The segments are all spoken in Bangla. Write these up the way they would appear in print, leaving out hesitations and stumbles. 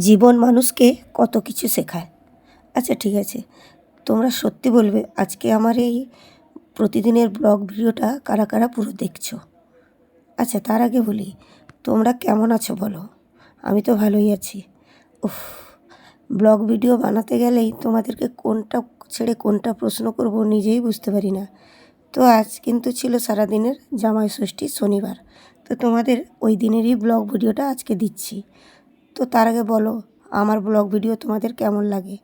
জীবন মানুষকে কত কিছু শেখায়। আচ্ছা ঠিক আছে, তোমরা সত্যি বলবে আজকে আমার এই প্রতিদিনের ব্লগ ভিডিওটা কারা কারা পুরো দেখছো? আচ্ছা তার আগে বলি, তোমরা কেমন আছো বলো? আমি তো ভালোই আছি। উফ, ব্লগ ভিডিও বানাতে গেলেই তোমাদেরকে কোনটা ছেড়ে কোনটা প্রশ্ন করব নিজেই বুঝতে পারি না। তো আজ কিন্তু ছিল সারাদিনের জামাই ষষ্ঠী শনিবার, তো তোমাদের ওই দিনেরই ব্লগ ভিডিওটা আজকে দিচ্ছি। তো তার আগে বলো, আমার ব্লগ ভিডিও তোমাদের কেমন লাগে?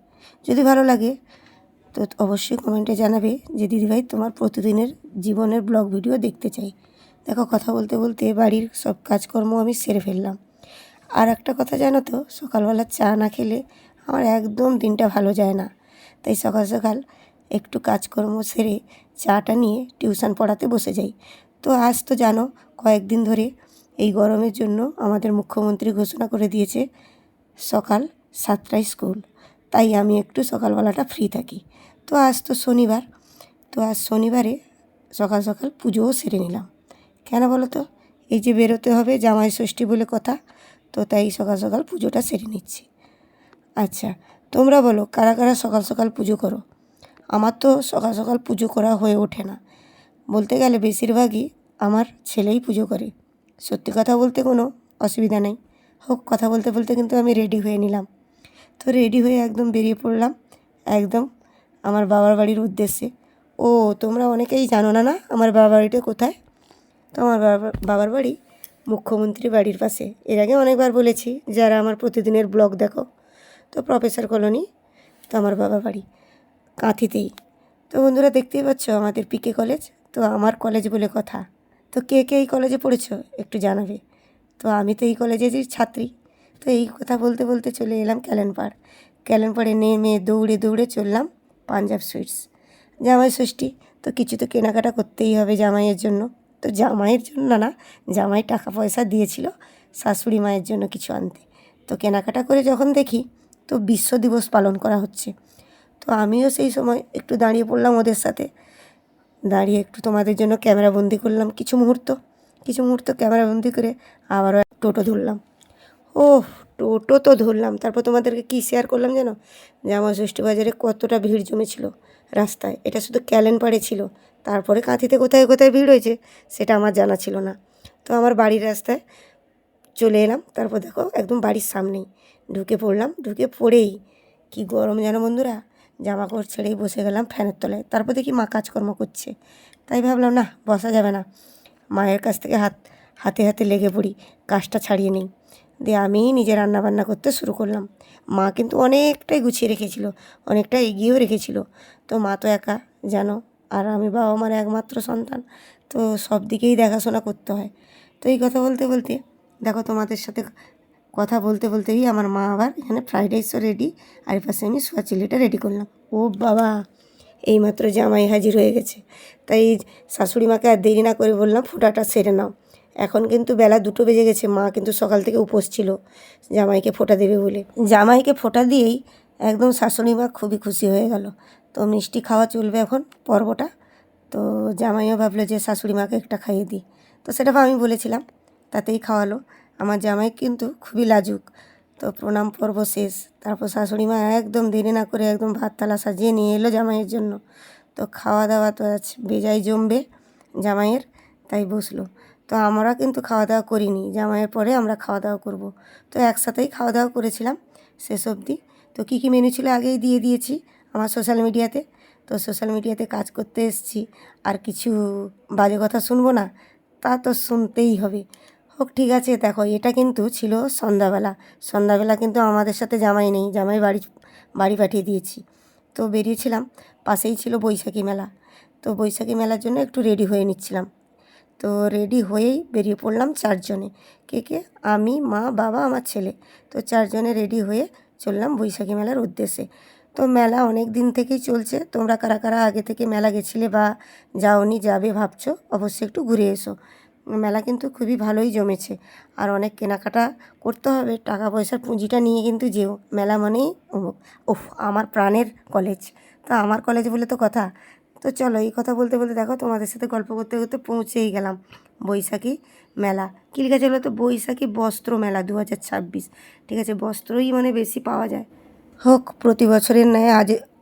যদি ভালো লাগে তো অবশ্যই কমেন্টে জানাবে যে দিদিভাই তোমার প্রতিদিনের জীবনের ব্লগ ভিডিও দেখতে চাই। দেখো, কথা বলতে বলতে বাড়ির সব কাজকর্ম আমি সেরে ফেললাম। আর একটা কথা জানো তো, সকালবেলা চা না খেলে আমার একদম দিনটা ভালো যায় না। তাই সকাল সকাল একটু কাজকর্ম সেরে চাটা নিয়ে টিউশন পড়াতে বসে যাই। তো আজ তো জানো, কয়েকদিন ধরে এই গরমের জন্য আমাদের মুখ্যমন্ত্রী ঘোষণা করে দিয়েছে সকাল 7টায় স্কুল। তাই আমি একটু সকালবেলাটা ফ্রি থাকি। তো আজ তো শনিবার, তো আজ শনিবারে সকাল সকাল পুজোও সেরে নিলাম। কেন বলো তো? এই যে বেরোতে হবে, জামাই ষষ্ঠী বলে কথা, তো তাই সকাল সকাল পুজোটা সেরে নিচ্ছি। আচ্ছা, তোমরা বলো কারা কারা সকাল সকাল পুজো করো? আমার তো সকাল সকাল পুজো করা হয়ে ওঠে না। বলতে গেলে বেশিরভাগই আমার ছেলেই পুজো করে। সত্যি কথা বলতে কোনো অসুবিধা নেই। হোক, কথা বলতে বলতে কিন্তু আমি রেডি হয়ে নিলাম। তো রেডি হয়ে একদম বেরিয়ে পড়লাম একদম আমার বাবার বাড়ির উদ্দেশ্যে। ও, তোমরা অনেকেই জানো না না আমার বাবার বাড়িটা কোথায়? তো আমার বাবার বাড়ি মুখ্যমন্ত্রী বাড়ির পাশে। এর আগে অনেকবার বলেছি, যারা আমার প্রতিদিনের ব্লগ দেখো। তো প্রফেসর কলোনি, তো আমার বাবার বাড়ি কাঁথিতেই। তো বন্ধুরা দেখতেই পাচ্ছ আমাদের পিকে কলেজ, তো আমার কলেজ বলে কথা। তো কে কে এই কলেজে পড়েছো একটু জানাবে। তো আমি তো এই কলেজেরই ছাত্রী। তো এই কথা বলতে বলতে চলে এলাম ক্যালেনপাড়। ক্যালেনপাড়ে নেমে দৌড়ে দৌড়ে চললাম পাঞ্জাব সুইটস। জামাই ষষ্ঠী, তো কিছু তো কেনাকাটা করতেই হবে জামাইয়ের জন্য। তো জামাইয়ের জন্য না, জামাই টাকা পয়সা দিয়েছিল শাশুড়ি মায়ের জন্য কিছু আনতে। তো কেনাকাটা করে যখন দেখি তো বিশ্ব দিবস পালন করা হচ্ছে, তো আমিও সেই সময় একটু দাঁড়িয়ে পড়লাম ওদের সাথে। দাঁড়িয়ে একটু তোমাদের জন্য ক্যামেরাবন্দি করলাম কিছু মুহূর্ত ক্যামেরাবন্দি করে আবারও টোটো ধরলাম। ওহ, টোটো তো ধরলাম, তারপর তোমাদেরকে কী শেয়ার করলাম যেন, জামা ষষ্ঠী বাজারে কতটা ভিড় জমেছিল রাস্তায়। এটা শুধু ক্যালেনপাড়ে ছিল, তারপরে কাঁথিতে কোথায় কোথায় ভিড় হয়েছে সেটা আমার জানা ছিল না। তো আমার বাড়ির রাস্তায় চলে এলাম, তারপর দেখো একদম বাড়ির সামনেই ঢুকে পড়লাম। ঢুকে পড়েই কি গরম যেন বন্ধুরা, জামা কাপড় ছেড়েই বসে গেলাম ফ্যানের তলায়। তারপর দেখি মা কাজকর্ম করছে, তাই ভাবলাম না বসা যাবে না, মায়ের কাছ থেকে হাতে হাতে লেগে পড়ি, কাজটা ছাড়িয়ে নিই। দিয়ে আমি নিজে রান্নাবান্না করতে শুরু করলাম। মা কিন্তু অনেকটাই গুছিয়ে রেখেছিল, অনেকটা এগিয়েও রেখেছিল। তো মা তো একা জানো, আর আমি বাবা মার একমাত্র সন্তান, তো সব দিকেই দেখাশোনা করতে হয়। তো এই কথা বলতে বলতে দেখো, তোমাদের সাথে কথা বলতে বলতেই আমার মা আবার এখানে ফ্রাইড রাইসও রেডি, আর পাশে আমি সোয়া চিলিটা রেডি করলাম। ও বাবা, এইমাত্র জামাই হাজির হয়ে গেছে। তাই শাশুড়ি মাকে আর দেরি না করে বললাম ফোঁটাটা সেরে নাও। এখন কিন্তু বেলা 2টো বেজে গেছে, মা কিন্তু সকাল থেকে উপোস ছিল জামাইকে ফোঁটা দেবে বলে। জামাইকে ফোঁটা দিয়েই একদম শাশুড়ি মা খুবই খুশি হয়ে গেল। তো মিষ্টি খাওয়া চলবে এখন পর্বটা। তো জামাইও ভাবলো যে শাশুড়ি মাকে একটা খাইয়ে দিই, তো সেটা আমি বলেছিলাম, তাতেই খাওয়ালো। আমার জামাই কিন্তু খুবই লাজুক। তো প্রণাম পর্ব শেষ, তারপর শাশুড়ি মা একদম দেরি না করে একদম ভাত থালা সাজিয়ে নিয়ে এলো জামাইয়ের জন্য। তো খাওয়া দাওয়া তো আজ বেজায় জমবে জামাইয়ের, তাই বসলো। তো আমরা কিন্তু খাওয়া দাওয়া করিনি, জামাইয়ের পরে আমরা খাওয়া দাওয়া করব। তো একসাথেই খাওয়া দাওয়া করেছিলাম শেষ অবধি। তো কী কী মেনু ছিল আগেই দিয়ে দিয়েছি আমার সোশ্যাল মিডিয়াতে। তো সোশ্যাল মিডিয়াতে কাজ করতে এসেছি, আর কিছু বাজে কথা শুনবো না? তা তো শুনতেই হবে। হোক ঠিক আছে, দেখো এটা কিন্তু ছিল সন্ধ্যাবেলা। সন্ধ্যাবেলা কিন্তু আমাদের সাথে জামাই নেই, জামাই বাড়ি পাঠিয়ে দিয়েছি। তো বেরিয়েছিলাম, পাশেই ছিল বৈশাখী মেলা। তো বৈশাখী মেলার জন্য একটু রেডি হয়ে নিচ্ছিলাম। তো রেডি হয়েই বেরিয়ে পড়লাম 4 জনে। কে কে? আমি, মা, বাবা, আমার ছেলে। তো 4 জনে রেডি হয়ে চললাম বৈশাখী মেলার উদ্দেশ্যে। তো মেলা অনেক দিন থেকেই চলছে। তোমরা কারা কারা আগে থেকে মেলা গেছিলে বা যাওনি, যাবে ভাবছো, অবশ্যই একটু ঘুরে এসো। মেলা কিন্তু খুবই ভালোই জমেছে, আর অনেক কেনাকাটা করতে হবে, টাকা পয়সার পুঁজিটা নিয়ে কিন্তু যেও। মেলা মানেই উফ, আমার প্রাণের কলেজ। তো আমার কলেজ বলে তো কথা, তো চলো এই কথা বলতে বলতে দেখো তোমাদের সাথে গল্প করতে করতে পৌঁছেই গেলাম বৈশাখী মেলা। কী লিখেছে বলো তো, বৈশাখী বস্ত্র মেলা 2026। ঠিক আছে, বস্ত্রই মানে বেশি পাওয়া যায়। হোক, প্রতি বছরের ন্যায়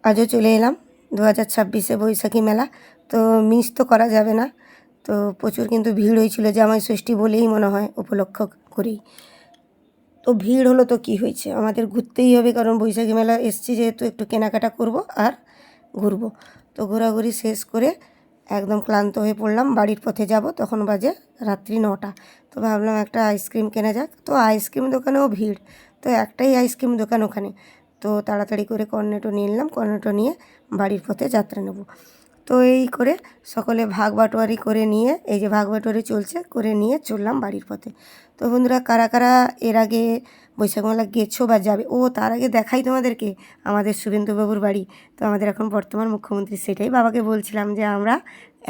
আজও চলে এলাম 2026-এ বৈশাখী মেলা। তো মিস তো করা যাবে না। তো প্রচুর কিন্তু ভিড় হয়েছিল, জামাই ষষ্ঠী বলেই মনে হয়, উপলক্ষ করেই। তো ভিড় হলো তো কী হয়েছে, আমাদের ঘুরতেই হবে, কারণ বৈশাখী মেলা এসছি যেহেতু একটু কেনাকাটা করব আর ঘুরবো। তো ঘোরাঘুরি শেষ করে একদম ক্লান্ত হয়ে পড়লাম, বাড়ির পথে যাব, তখন বাজে রাত্রি 9টা। তো ভাবলাম একটা আইসক্রিম কেনা যাক। তো আইসক্রিম দোকানেও ভিড়, তো একটাই আইসক্রিম দোকান ওখানে। তো তাড়াতাড়ি করে কর্নেটো নিয়ে নিলাম, কর্নেটো নিয়ে বাড়ির পথে যাত্রা নেব। তো এই করে সকলে ভাগ বাটোয়ারি করে নিয়ে, এই যে ভাগ বাটোয়ারি চলছে, করে নিয়ে চললাম বাড়ির পথে। তো বন্ধুরা, কারা কারা এর আগে বৈশাখ মেলা গেছো বা যাবে, ও তার আগে দেখাই তোমাদেরকে আমাদের শুভেন্দুবাবুর বাড়ি। তো আমাদের এখন বর্তমান মুখ্যমন্ত্রী, সেটাই বাবাকে বলছিলাম যে আমরা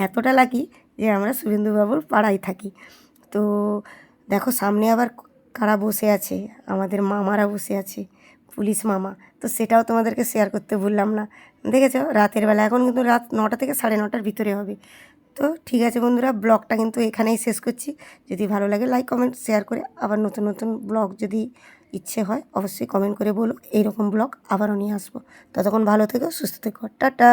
এতটা লাকি যে আমরা শুভেন্দুবাবুর পাড়ায় থাকি। তো দেখো সামনে আবার কারা বসে আছে, আমাদের মামারা বসে আছে, পুলিশ মামা। তো সেটাও তোমাদেরকে শেয়ার করতে ভুললাম না। দেখেছো, রাতের বেলা, এখন কিন্তু রাত 9টা থেকে 9:30-র ভিতরে হবে। তো ঠিক আছে বন্ধুরা, ব্লগটা কিন্তু এখানেই শেষ করছি। যদি ভালো লাগে লাইক কমেন্ট শেয়ার করে, আবার নতুন নতুন ব্লগ যদি ইচ্ছে হয় অবশ্যই কমেন্ট করে বলো, এইরকম ব্লগ আবারও নিয়ে আসবো। ততক্ষণ ভালো থেকো, সুস্থ থেকো, টাটা।